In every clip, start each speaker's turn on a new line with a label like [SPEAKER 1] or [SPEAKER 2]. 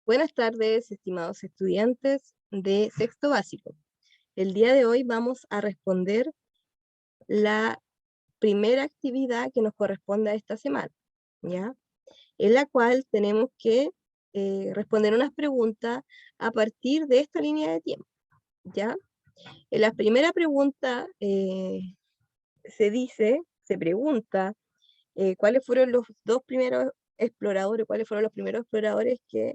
[SPEAKER 1] Buenas tardes, estimados estudiantes de sexto básico. El día de hoy vamos a responder la primera actividad que nos corresponde a esta semana, ¿ya? En la cual tenemos que responder unas preguntas a partir de esta línea de tiempo, ¿ya? En la primera pregunta se pregunta cuáles fueron los dos primeros exploradores, cuáles fueron los primeros exploradores que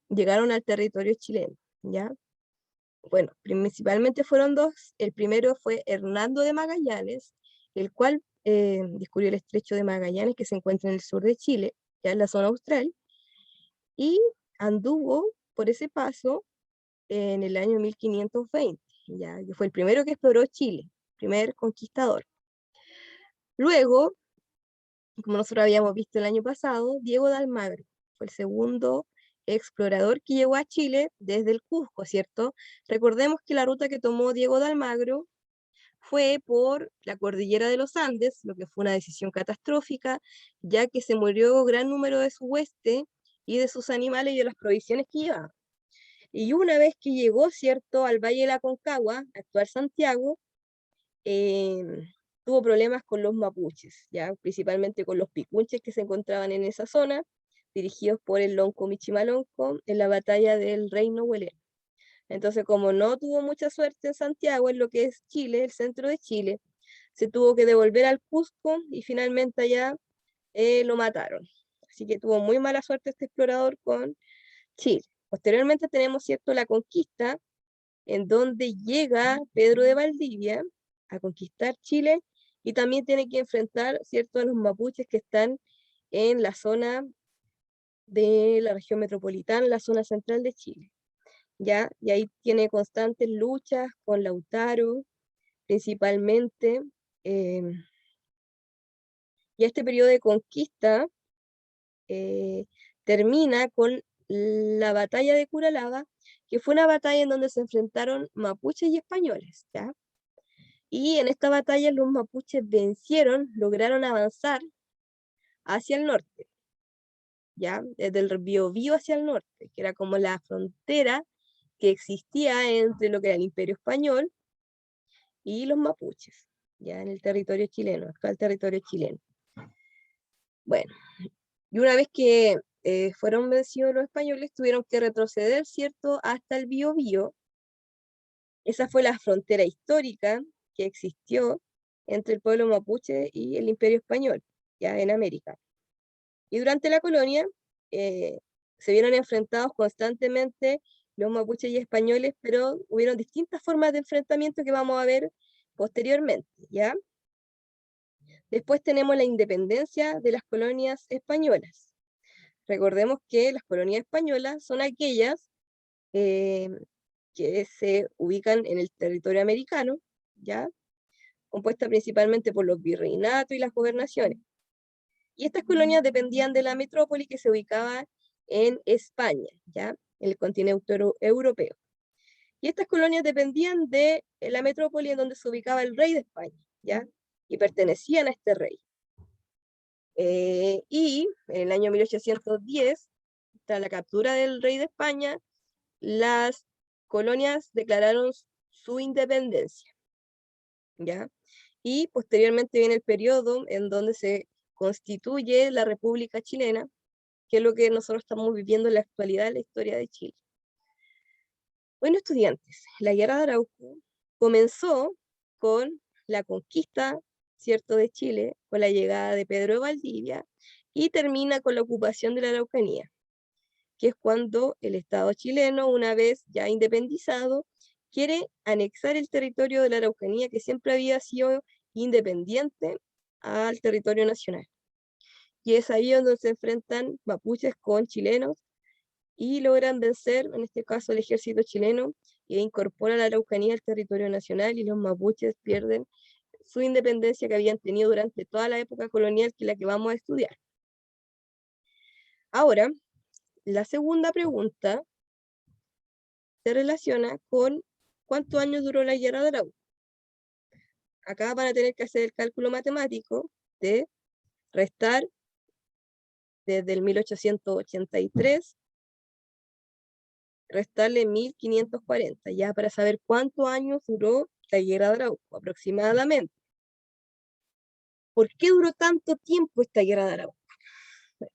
[SPEAKER 1] llegaron al territorio chileno, ¿ya? Bueno, principalmente fueron dos. El primero fue Hernando de Magallanes, el cual descubrió el estrecho de Magallanes, que se encuentra en el sur de Chile, ya en la zona austral, y anduvo por ese paso en el año 1520, ya que fue el primero que exploró Chile, primer conquistador. Luego, como nosotros habíamos visto el año pasado, Diego de Almagro fue el segundo explorador que llegó a Chile desde el Cusco, ¿cierto? Recordemos que la ruta que tomó Diego de Almagro fue por la cordillera de los Andes, lo que fue una decisión catastrófica, ya que se murió gran número de su hueste y de sus animales y de las provisiones que llevaba. Y una vez que llegó, ¿cierto?, al Valle de la Concagua, actual Santiago, eh, tuvo problemas con los mapuches, ¿ya? Principalmente con los picunches que se encontraban en esa zona, dirigidos por el Lonco Michimalonco en la batalla del Reino Huelén. Entonces, como no tuvo mucha suerte en Santiago, en lo que es Chile, el centro de Chile, se tuvo que devolver al Cusco y finalmente allá lo mataron. Así que tuvo muy mala suerte este explorador con Chile. Posteriormente tenemos, ¿cierto?, la conquista, en donde llega Pedro de Valdivia a conquistar Chile y también tiene que enfrentar, ¿cierto?, a los mapuches que están en la zona de la región metropolitana, la zona central de Chile, ¿ya? Y ahí tiene constantes luchas con Lautaro, principalmente, y este periodo de conquista eh, termina con la batalla de Curalaba, que fue una batalla en donde se enfrentaron mapuches y españoles, ¿ya? Y en esta batalla los mapuches vencieron, lograron avanzar hacia el norte, ¿ya? Desde el Biobío hacia el norte, que era como la frontera que existía entre lo que era el Imperio Español y los mapuches, ya en el territorio chileno, actual territorio chileno. Bueno, y una vez que fueron vencidos los españoles, tuvieron que retroceder, ¿cierto?, hasta el Biobío. Esa fue la frontera histórica que existió entre el pueblo mapuche y el Imperio Español, ya en América. Y durante la colonia eh, se vieron enfrentados constantemente los mapuches y españoles, pero hubieron distintas formas de enfrentamiento que vamos a ver posteriormente, ¿ya? Después tenemos la independencia de las colonias españolas. Recordemos que las colonias españolas son aquellas eh, que se ubican en el territorio americano, ¿ya? Compuesta principalmente por los virreinatos y las gobernaciones. Y estas colonias dependían de la metrópoli que se ubicaba en España, ¿ya? En el continente europeo. Y estas colonias dependían de la metrópoli en donde se ubicaba el rey de España, ¿ya? Y pertenecían a este rey. Y en el año 1810, tras la captura del rey de España, las colonias declararon su independencia, ¿ya? Y posteriormente viene el periodo en donde se constituye la República Chilena, que es lo que nosotros estamos viviendo en la actualidad en la historia de Chile. Bueno, estudiantes, la Guerra de Arauco comenzó con la conquista, ¿cierto?, de Chile, con la llegada de Pedro de Valdivia, y termina con la ocupación de la Araucanía, que es cuando el Estado chileno, una vez ya independizado, quiere anexar el territorio de la Araucanía, que siempre había sido independiente, al territorio nacional. Y es ahí donde se enfrentan mapuches con chilenos y logran vencer, en este caso, el ejército chileno, e incorpora la Araucanía al territorio nacional, y los mapuches pierden su independencia que habían tenido durante toda la época colonial, que es la que vamos a estudiar. Ahora, la segunda pregunta se relaciona con cuántos años duró la Guerra de Arauco. Acá van a tener que hacer el cálculo matemático de restar desde el 1883 restarle 1540, ya para saber cuántos años duró la guerra de Arauco, aproximadamente. ¿Por qué duró tanto tiempo esta guerra de Arauco?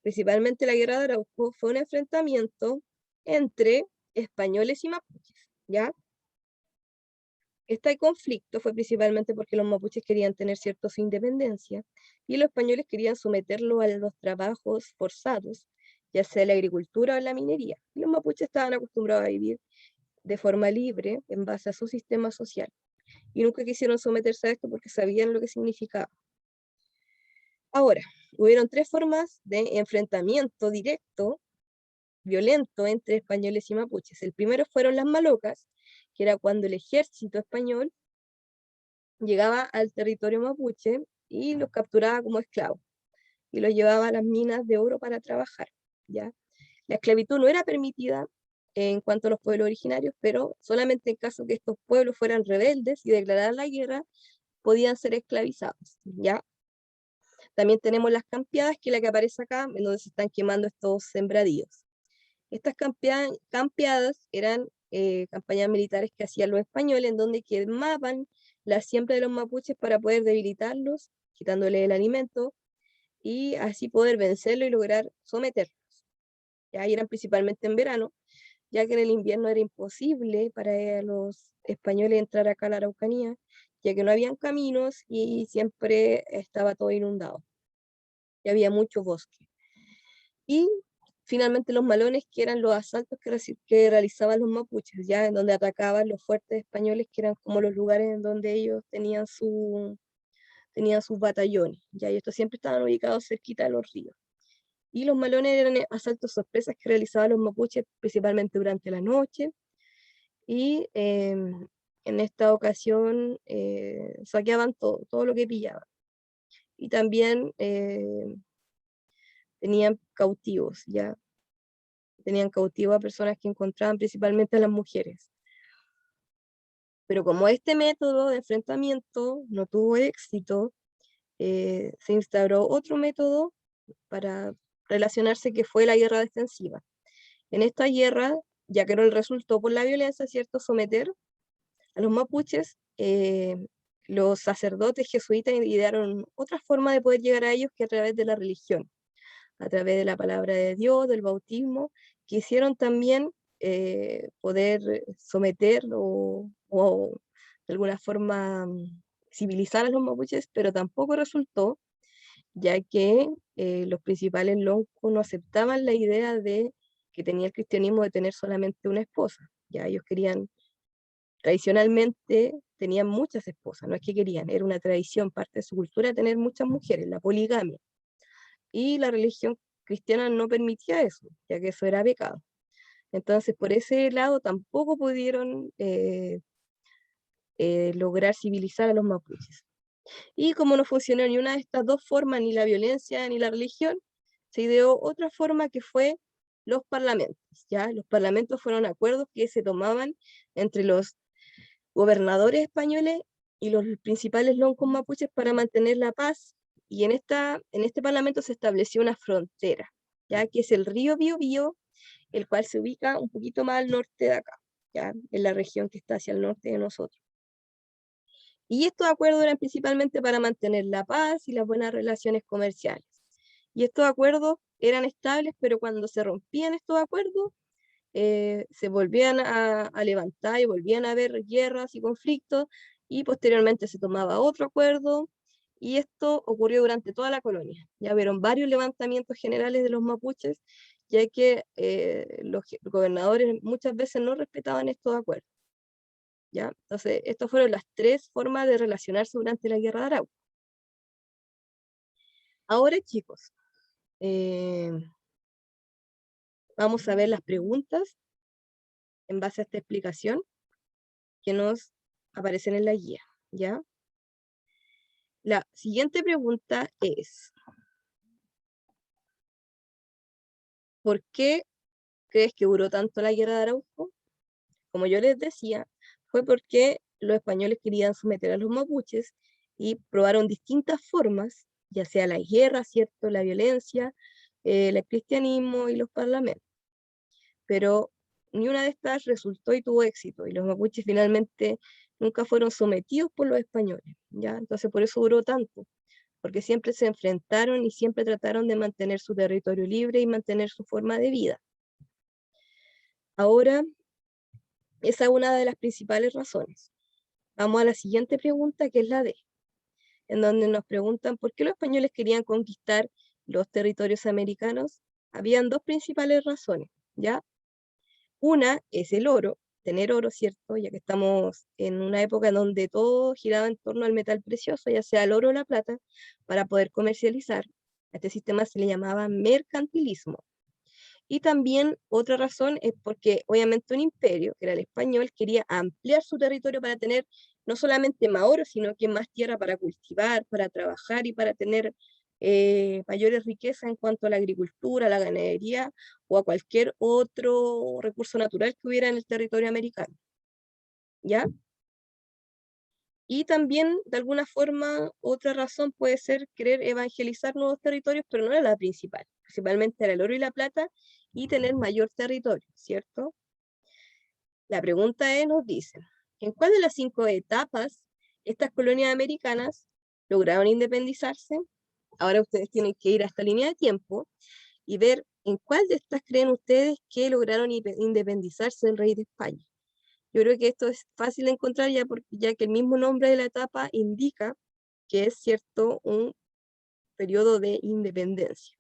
[SPEAKER 1] Principalmente la guerra de Arauco fue un enfrentamiento entre españoles y mapuches, ¿ya? Este conflicto fue principalmente porque los mapuches querían tener cierta su independencia y los españoles querían someterlo a los trabajos forzados, ya sea la agricultura o la minería. Y los mapuches estaban acostumbrados a vivir de forma libre en base a su sistema social y nunca quisieron someterse a esto porque sabían lo que significaba. Ahora, hubieron tres formas de enfrentamiento directo, violento, entre españoles y mapuches. El primero fueron las malocas, que era cuando el ejército español llegaba al territorio mapuche y los capturaba como esclavos y los llevaba a las minas de oro para trabajar, ¿ya? La esclavitud no era permitida en cuanto a los pueblos originarios, pero solamente en caso que estos pueblos fueran rebeldes y declararan la guerra, podían ser esclavizados, ¿ya? También tenemos las campeadas, que es la que aparece acá, en donde se están quemando estos sembradíos. Estas campeadas eran campañas militares que hacían los españoles, en donde quemaban la siembra de los mapuches para poder debilitarlos, quitándole el alimento, y así poder vencerlo y lograr someterlos. Ya eran principalmente en verano, ya que en el invierno era imposible para los españoles entrar acá a la Araucanía, ya que no habían caminos y siempre estaba todo inundado, y había mucho bosque. Y finalmente los malones, que eran los asaltos que realizaban los mapuches, ya en donde atacaban los fuertes españoles, que eran como los lugares en donde ellos tenían sus batallones, ya, y estos siempre estaban ubicados cerquita de los ríos. Y los malones eran asaltos sorpresas que realizaban los mapuches principalmente durante la noche, y en esta ocasión saqueaban todo lo que pillaban. Y también tenían cautivos, ya. Tenían cautivos a personas que encontraban principalmente a las mujeres. Pero como este método de enfrentamiento no tuvo éxito, se instauró otro método para relacionarse, que fue la guerra defensiva. En esta guerra, ya que no resultó por la violencia, ¿cierto?, someter a los mapuches, los sacerdotes jesuitas idearon otra forma de poder llegar a ellos, que a través de la religión, a través de la palabra de Dios, del bautismo. Quisieron también poder someter o de alguna forma civilizar a los mapuches, pero tampoco resultó, ya que los principales loncos no aceptaban la idea de que tenía el cristianismo de tener solamente una esposa. Ya ellos querían, tradicionalmente tenían muchas esposas, no es que querían, era una tradición, parte de su cultura tener muchas mujeres, la poligamia. Y la religión cristiana no permitía eso, ya que eso era pecado. Entonces, por ese lado tampoco pudieron lograr civilizar a los mapuches. Y como no funcionó ni una de estas dos formas, ni la violencia ni la religión, se ideó otra forma, que fue los parlamentos. ¿Ya? Los parlamentos fueron acuerdos que se tomaban entre los gobernadores españoles y los principales loncos mapuches para mantener la paz, y en este parlamento se estableció una frontera, ya que es el río Biobío, el cual se ubica un poquito más al norte de acá, ya en la región que está hacia el norte de nosotros. Y estos acuerdos eran principalmente para mantener la paz y las buenas relaciones comerciales. Y estos acuerdos eran estables, pero cuando se rompían estos acuerdos, se volvían a levantar y volvían a haber guerras y conflictos, y posteriormente se tomaba otro acuerdo, y esto ocurrió durante toda la colonia. Ya vieron varios levantamientos generales de los mapuches, ya que los gobernadores muchas veces no respetaban estos acuerdos. ¿Ya? Entonces, estas fueron las tres formas de relacionarse durante la Guerra de Arauco. Ahora, chicos, eh, vamos a ver las preguntas en base a esta explicación que nos aparecen en la guía, ¿ya? La siguiente pregunta es, ¿por qué crees que duró tanto la Guerra de Arauco? Como yo les decía, fue porque los españoles querían someter a los mapuches y probaron distintas formas, ya sea la guerra, ¿cierto?, la violencia, el cristianismo y los parlamentos. Pero ni una de estas resultó y tuvo éxito, y los mapuches finalmente nunca fueron sometidos por los españoles, ¿ya? Entonces por eso duró tanto, porque siempre se enfrentaron y siempre trataron de mantener su territorio libre y mantener su forma de vida. Ahora, esa es una de las principales razones. Vamos a la siguiente pregunta, que es la D, en donde nos preguntan por qué los españoles querían conquistar los territorios americanos. Habían dos principales razones, ¿ya? Una es el oro, tener oro, ¿cierto? Ya que estamos en una época en donde todo giraba en torno al metal precioso, ya sea el oro o la plata, para poder comercializar. A este sistema se le llamaba mercantilismo. Y también otra razón es porque obviamente un imperio, que era el español, quería ampliar su territorio para tener no solamente más oro, sino que más tierra para cultivar, para trabajar y para tener mayores riquezas en cuanto a la agricultura, la ganadería o a cualquier otro recurso natural que hubiera en el territorio americano. ¿Ya? Y también, de alguna forma, otra razón puede ser querer evangelizar nuevos territorios, pero no era la principal. Principalmente era el oro y la plata y tener mayor territorio, ¿cierto? La pregunta es, nos dice, ¿en cuál de las 5 etapas estas colonias americanas lograron independizarse? Ahora ustedes tienen que ir a esta línea de tiempo y ver en cuál de estas creen ustedes que lograron independizarse el rey de España. Yo creo que esto es fácil de encontrar ya que el mismo nombre de la etapa indica que es cierto un periodo de independencia.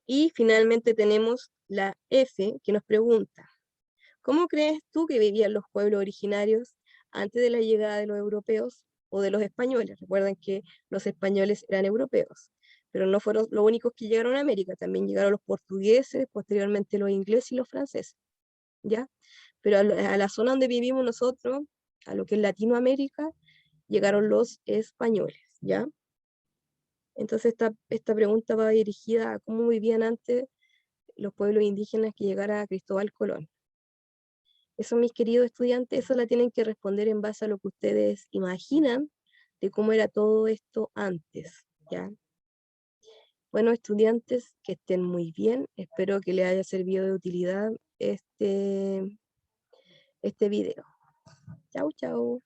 [SPEAKER 1] Y finalmente tenemos la F, que nos pregunta, ¿cómo crees tú que vivían los pueblos originarios antes de la llegada de los europeos o de los españoles? Recuerden que los españoles eran europeos, pero no fueron los únicos que llegaron a América, también llegaron los portugueses, posteriormente los ingleses y los franceses, ¿ya? Pero a la zona donde vivimos nosotros, a lo que es Latinoamérica, llegaron los españoles, ¿ya? Entonces esta pregunta va dirigida a cómo vivían antes los pueblos indígenas que llegara Cristóbal Colón. Eso, mis queridos estudiantes, eso la tienen que responder en base a lo que ustedes imaginan de cómo era todo esto antes, ¿ya? Bueno, estudiantes, que estén muy bien. Espero que les haya servido de utilidad este video. Chau, chau.